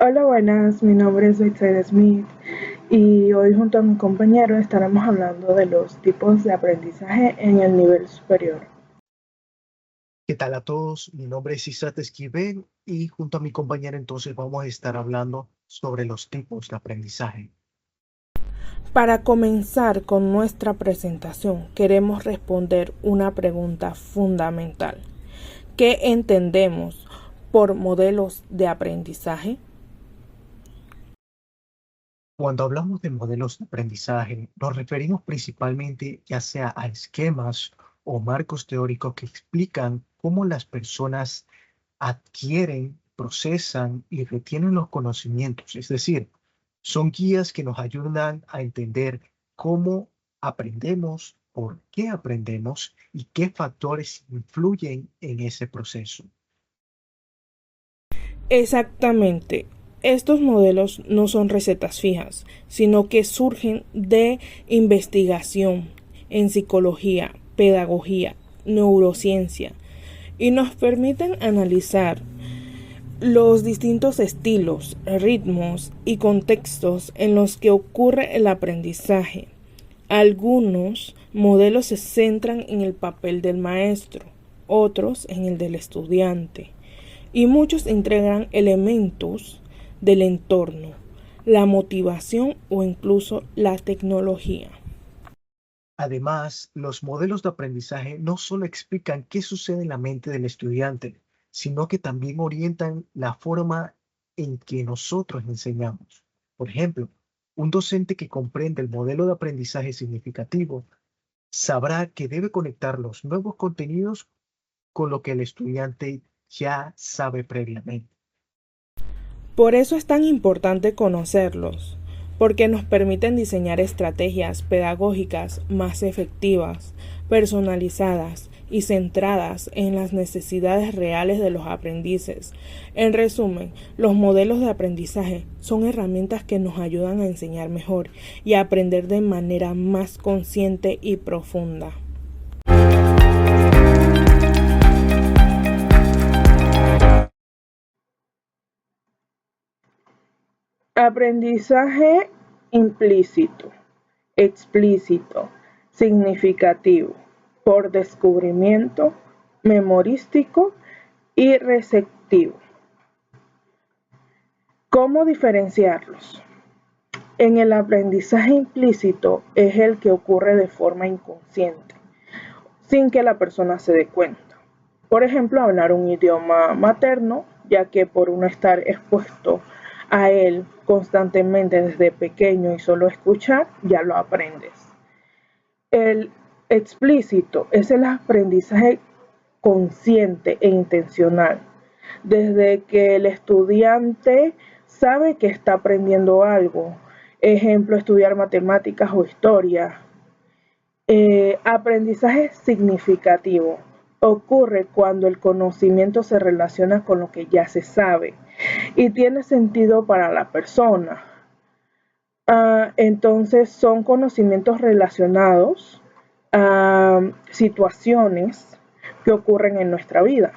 Hola, buenas, mi nombre es Betsy Smith y hoy junto a mi compañero estaremos hablando de los tipos de aprendizaje en el nivel superior. ¿Qué tal a todos? Mi nombre es Isaac Esquivel y junto a mi compañera entonces vamos a estar hablando sobre los tipos de aprendizaje. Para comenzar con nuestra presentación, queremos responder una pregunta fundamental. ¿Qué entendemos por modelos de aprendizaje? Cuando hablamos de modelos de aprendizaje, nos referimos principalmente ya sea a esquemas o marcos teóricos que explican cómo las personas adquieren, procesan y retienen los conocimientos. Es decir, son guías que nos ayudan a entender cómo aprendemos, por qué aprendemos y qué factores influyen en ese proceso. Exactamente. Estos modelos no son recetas fijas, sino que surgen de investigación en psicología, pedagogía, neurociencia y nos permiten analizar los distintos estilos, ritmos y contextos en los que ocurre el aprendizaje. Algunos modelos se centran en el papel del maestro, otros en el del estudiante, y muchos entregan elementos del entorno, la motivación o incluso la tecnología. Además, los modelos de aprendizaje no solo explican qué sucede en la mente del estudiante, sino que también orientan la forma en que nosotros enseñamos. Por ejemplo, un docente que comprende el modelo de aprendizaje significativo sabrá que debe conectar los nuevos contenidos con lo que el estudiante ya sabe previamente. Por eso es tan importante conocerlos, porque nos permiten diseñar estrategias pedagógicas más efectivas, personalizadas y centradas en las necesidades reales de los aprendices. En resumen, los modelos de aprendizaje son herramientas que nos ayudan a enseñar mejor y a aprender de manera más consciente y profunda. Aprendizaje implícito, explícito, significativo, por descubrimiento, memorístico y receptivo. ¿Cómo diferenciarlos? En el aprendizaje implícito es el que ocurre de forma inconsciente, sin que la persona se dé cuenta. Por ejemplo, hablar un idioma materno, ya que por uno estar expuesto a él constantemente desde pequeño y solo escuchar, ya lo aprendes. El explícito es el aprendizaje consciente e intencional, desde que el estudiante sabe que está aprendiendo algo, ejemplo, estudiar matemáticas o historia. Aprendizaje significativo ocurre cuando el conocimiento se relaciona con lo que ya se sabe y tiene sentido para la persona. Entonces son conocimientos relacionados a situaciones que ocurren en nuestra vida.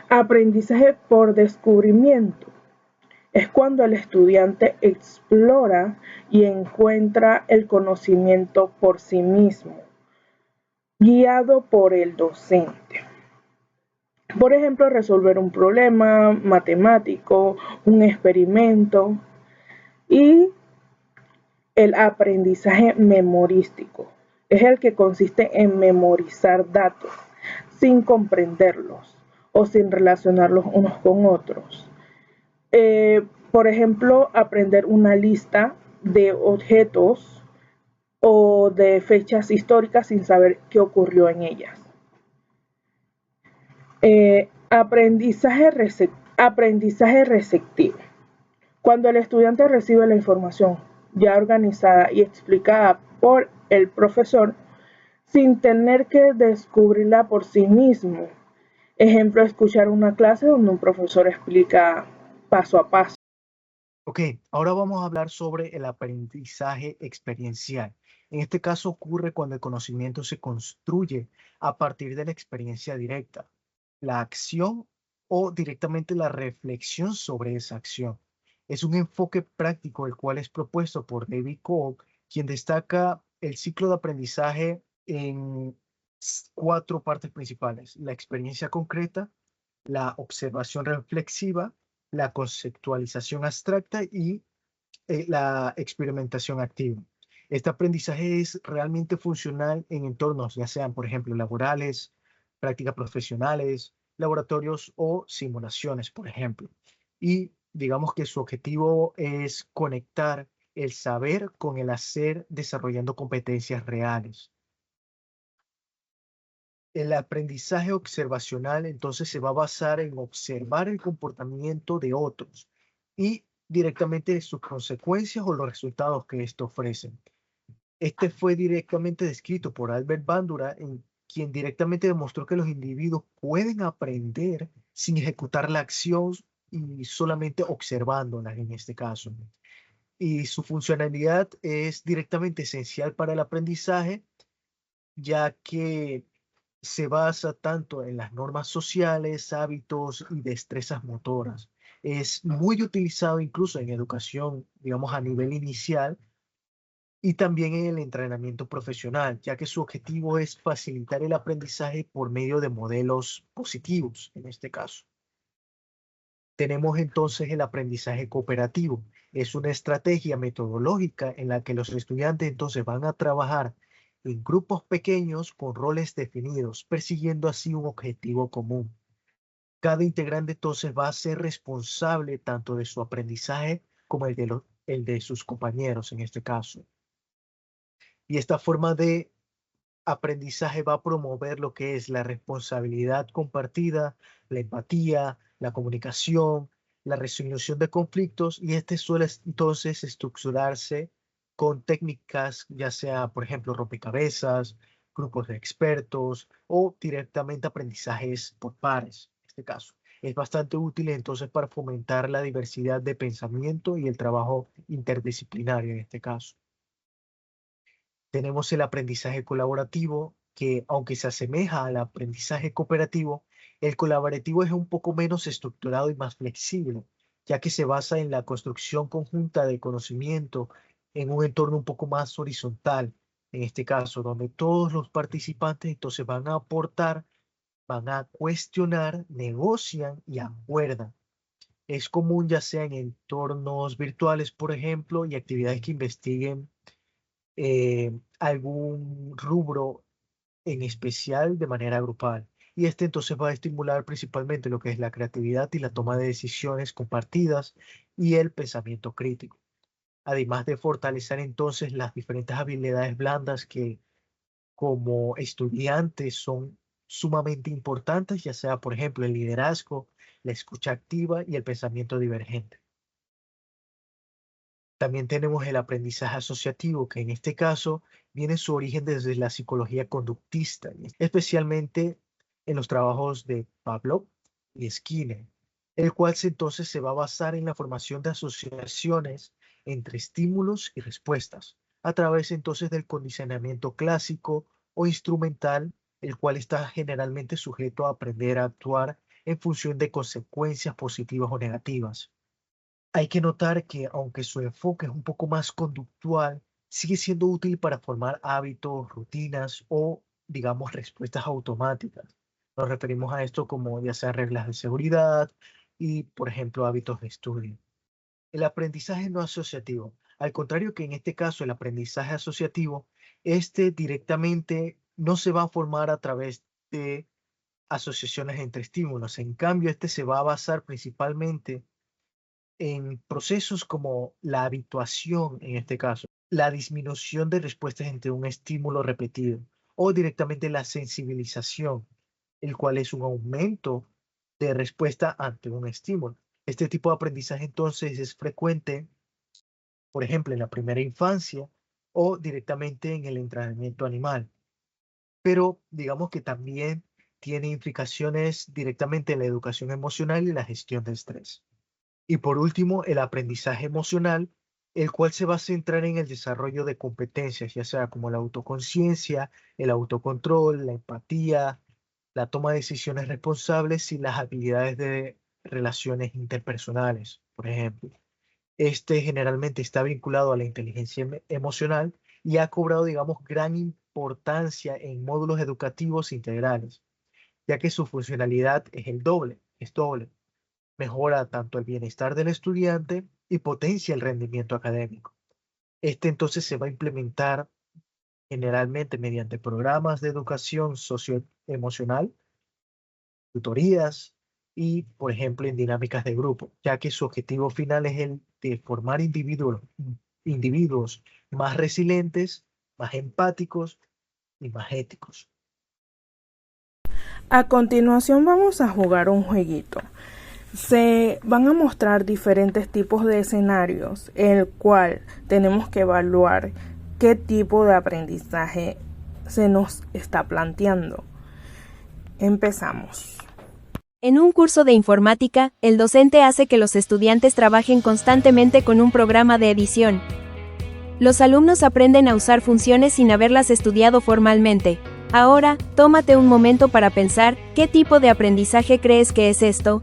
Aprendizaje por descubrimiento es cuando el estudiante explora y encuentra el conocimiento por sí mismo, guiado por el docente. Por ejemplo, resolver un problema matemático, un experimento y el aprendizaje memorístico. Es el que consiste en memorizar datos sin comprenderlos o sin relacionarlos unos con otros. Por ejemplo, aprender una lista de objetos o de fechas históricas sin saber qué ocurrió en ellas. Aprendizaje receptivo. Cuando el estudiante recibe la información ya organizada y explicada por el profesor sin tener que descubrirla por sí mismo. Ejemplo, escuchar una clase donde un profesor explica paso a paso. Ok, ahora vamos a hablar sobre el aprendizaje experiencial. En este caso ocurre cuando el conocimiento se construye a partir de la experiencia directa. La acción o directamente la reflexión sobre esa acción. Es un enfoque práctico el cual es propuesto por David Cole, quien destaca el ciclo de aprendizaje en cuatro partes principales: la experiencia concreta, la observación reflexiva, la conceptualización abstracta y la experimentación activa. Este aprendizaje es realmente funcional en entornos, ya sean, por ejemplo, laborales, prácticas profesionales, laboratorios o simulaciones, por ejemplo. Y digamos que su objetivo es conectar el saber con el hacer, desarrollando competencias reales. El aprendizaje observacional entonces se va a basar en observar el comportamiento de otros y directamente sus consecuencias o los resultados que esto ofrecen. Este fue directamente descrito por Albert Bandura, en quien directamente demostró que los individuos pueden aprender sin ejecutar la acción y solamente observándola en este caso. Y su funcionalidad es directamente esencial para el aprendizaje, ya que se basa tanto en las normas sociales, hábitos y destrezas motoras. Es muy utilizado incluso en educación, digamos, a nivel inicial y también en el entrenamiento profesional, ya que su objetivo es facilitar el aprendizaje por medio de modelos positivos, en este caso. Tenemos entonces el aprendizaje cooperativo. Es una estrategia metodológica en la que los estudiantes entonces van a trabajar en grupos pequeños con roles definidos, persiguiendo así un objetivo común. Cada integrante entonces va a ser responsable tanto de su aprendizaje como el de sus compañeros en este caso. Y esta forma de aprendizaje va a promover lo que es la responsabilidad compartida, la empatía, la comunicación, la resolución de conflictos, y este suele entonces estructurarse con técnicas, ya sea, por ejemplo, rompecabezas, grupos de expertos o directamente aprendizajes por pares, en este caso. Es bastante útil entonces para fomentar la diversidad de pensamiento y el trabajo interdisciplinario en este caso. Tenemos el aprendizaje colaborativo, que aunque se asemeja al aprendizaje cooperativo, el colaborativo es un poco menos estructurado y más flexible, ya que se basa en la construcción conjunta de conocimiento en un entorno un poco más horizontal, en este caso, donde todos los participantes entonces van a aportar, van a cuestionar, negocian y acuerdan. Es común ya sea en entornos virtuales, por ejemplo, y actividades que investiguen algún rubro en especial de manera grupal. Y este entonces va a estimular principalmente lo que es la creatividad y la toma de decisiones compartidas y el pensamiento crítico. Además de fortalecer entonces las diferentes habilidades blandas que como estudiantes son sumamente importantes, ya sea por ejemplo el liderazgo, la escucha activa y el pensamiento divergente. También tenemos el aprendizaje asociativo, que en este caso viene su origen desde la psicología conductista, especialmente en los trabajos de Pavlov y Skinner, el cual entonces se va a basar en la formación de asociaciones entre estímulos y respuestas, a través entonces del condicionamiento clásico o instrumental, el cual está generalmente sujeto a aprender a actuar en función de consecuencias positivas o negativas. Hay que notar que aunque su enfoque es un poco más conductual, sigue siendo útil para formar hábitos, rutinas o, digamos, respuestas automáticas. Nos referimos a esto como ya sea reglas de seguridad y, por ejemplo, hábitos de estudio. El aprendizaje no asociativo. Al contrario que en este caso el aprendizaje asociativo, este directamente no se va a formar a través de asociaciones entre estímulos. En cambio, este se va a basar principalmente en procesos como la habituación, en este caso, la disminución de respuestas entre un estímulo repetido o directamente la sensibilización, el cual es un aumento de respuesta ante un estímulo. Este tipo de aprendizaje entonces es frecuente, por ejemplo, en la primera infancia o directamente en el entrenamiento animal, pero digamos que también tiene implicaciones directamente en la educación emocional y la gestión de estrés. Y por último, el aprendizaje emocional, el cual se va a centrar en el desarrollo de competencias, ya sea como la autoconciencia, el autocontrol, la empatía, la toma de decisiones responsables y las habilidades de relaciones interpersonales, por ejemplo. Este generalmente está vinculado a la inteligencia emocional y ha cobrado, digamos, gran importancia en módulos educativos integrales, ya que su funcionalidad es doble. Mejora tanto el bienestar del estudiante y potencia el rendimiento académico. Este entonces se va a implementar generalmente mediante programas de educación socioemocional, tutorías y, por ejemplo, en dinámicas de grupo, ya que su objetivo final es el de formar individuos más resilientes, más empáticos y más éticos. A continuación vamos a jugar un jueguito. Se van a mostrar diferentes tipos de escenarios, el cual tenemos que evaluar qué tipo de aprendizaje se nos está planteando. Empezamos. En un curso de informática, el docente hace que los estudiantes trabajen constantemente con un programa de edición. Los alumnos aprenden a usar funciones sin haberlas estudiado formalmente. Ahora, tómate un momento para pensar, ¿qué tipo de aprendizaje crees que es esto?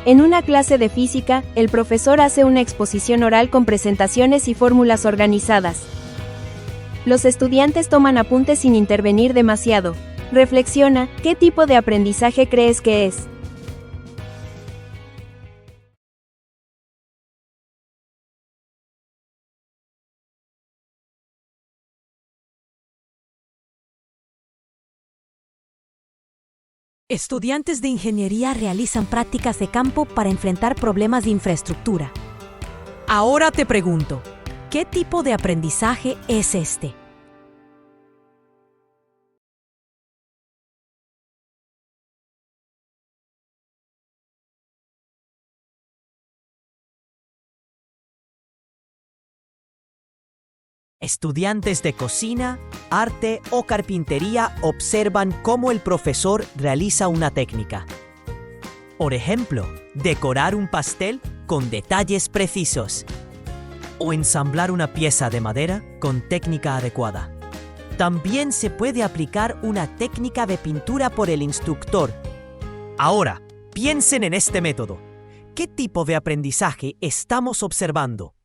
En una clase de física, el profesor hace una exposición oral con presentaciones y fórmulas organizadas. Los estudiantes toman apuntes sin intervenir demasiado. Reflexiona, ¿qué tipo de aprendizaje crees que es? Estudiantes de ingeniería realizan prácticas de campo para enfrentar problemas de infraestructura. Ahora te pregunto, ¿qué tipo de aprendizaje es este? Estudiantes de cocina, arte o carpintería observan cómo el profesor realiza una técnica. Por ejemplo, decorar un pastel con detalles precisos o ensamblar una pieza de madera con técnica adecuada. También se puede aplicar una técnica de pintura por el instructor. Ahora, piensen en este método. ¿Qué tipo de aprendizaje estamos observando?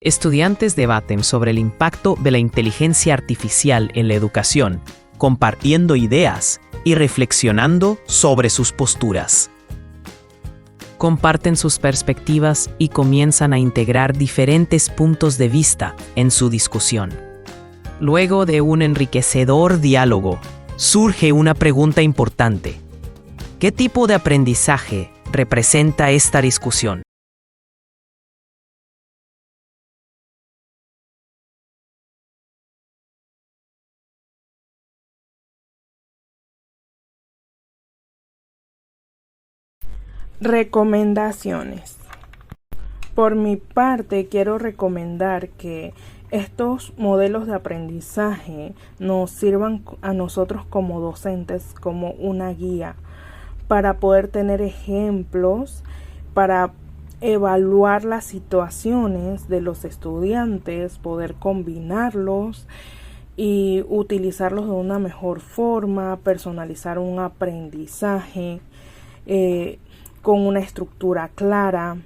Estudiantes debaten sobre el impacto de la inteligencia artificial en la educación, compartiendo ideas y reflexionando sobre sus posturas. Comparten sus perspectivas y comienzan a integrar diferentes puntos de vista en su discusión. Luego de un enriquecedor diálogo, surge una pregunta importante. ¿Qué tipo de aprendizaje representa esta discusión? Recomendaciones. Por mi parte, quiero recomendar que estos modelos de aprendizaje nos sirvan a nosotros como docentes como una guía para poder tener ejemplos, para evaluar las situaciones de los estudiantes, poder combinarlos y utilizarlos de una mejor forma, personalizar un aprendizaje con una estructura clara,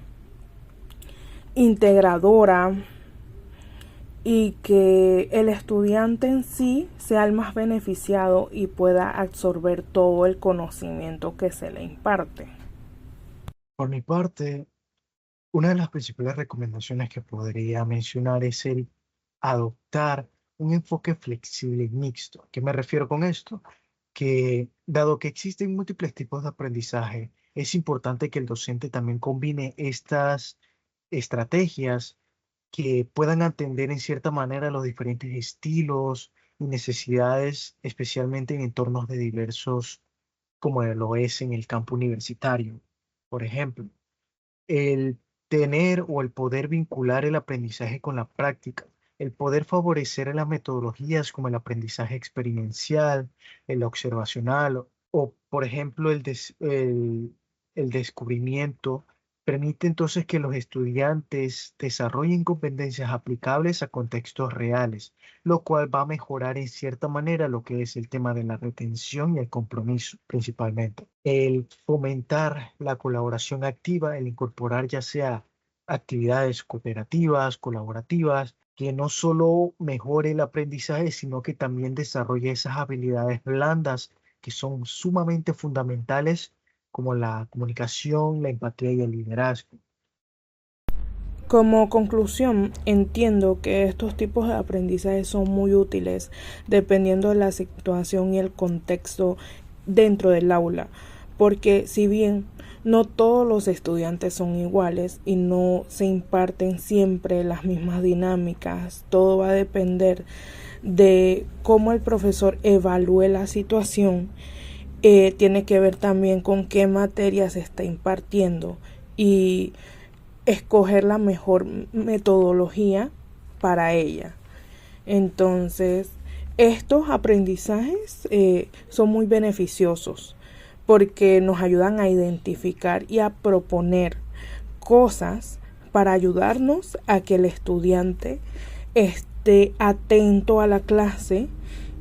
integradora, y que el estudiante en sí sea el más beneficiado y pueda absorber todo el conocimiento que se le imparte. Por mi parte, una de las principales recomendaciones que podría mencionar es el adoptar un enfoque flexible y mixto. ¿A qué me refiero con esto? Que dado que existen múltiples tipos de aprendizaje, es importante que el docente también combine estas estrategias que puedan atender en cierta manera los diferentes estilos y necesidades, especialmente en entornos de diversos, como lo es en el campo universitario. Por ejemplo, el tener o el poder vincular el aprendizaje con la práctica, el poder favorecer las metodologías como el aprendizaje experiencial, el observacional o, por ejemplo, el descubrimiento, permite entonces que los estudiantes desarrollen competencias aplicables a contextos reales, lo cual va a mejorar en cierta manera lo que es el tema de la retención y el compromiso principalmente. El fomentar la colaboración activa, el incorporar ya sea actividades cooperativas, colaborativas, que no solo mejore el aprendizaje, sino que también desarrolle esas habilidades blandas que son sumamente fundamentales como la comunicación, la empatía y el liderazgo. Como conclusión, entiendo que estos tipos de aprendizaje son muy útiles dependiendo de la situación y el contexto dentro del aula, porque si bien no todos los estudiantes son iguales y no se imparten siempre las mismas dinámicas, todo va a depender de cómo el profesor evalúe la situación. Tiene que ver también con qué materia se está impartiendo y escoger la mejor metodología para ella. Entonces, estos aprendizajes son muy beneficiosos porque nos ayudan a identificar y a proponer cosas para ayudarnos a que el estudiante esté atento a la clase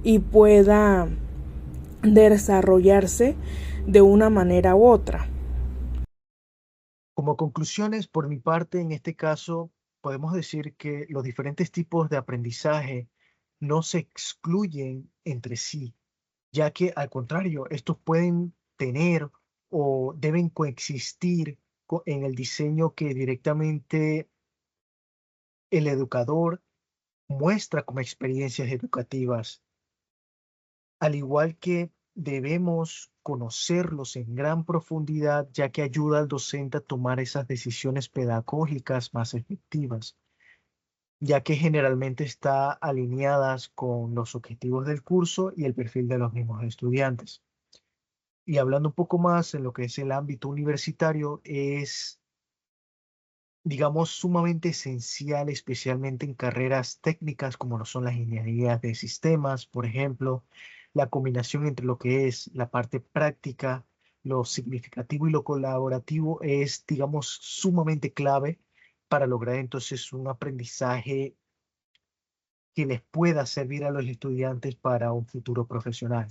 y pueda desarrollarse de una manera u otra. Como conclusiones, por mi parte, en este caso, podemos decir que los diferentes tipos de aprendizaje no se excluyen entre sí, ya que al contrario, estos pueden tener o deben coexistir en el diseño que directamente el educador muestra como experiencias educativas, al igual que debemos conocerlos en gran profundidad, ya que ayuda al docente a tomar esas decisiones pedagógicas más efectivas, ya que generalmente está alineadas con los objetivos del curso y el perfil de los mismos estudiantes. Y hablando un poco más en lo que es el ámbito universitario, es, digamos, sumamente esencial, especialmente en carreras técnicas como lo son las ingenierías de sistemas, por ejemplo, la combinación entre lo que es la parte práctica, lo significativo y lo colaborativo es, digamos, sumamente clave para lograr entonces un aprendizaje que les pueda servir a los estudiantes para un futuro profesional.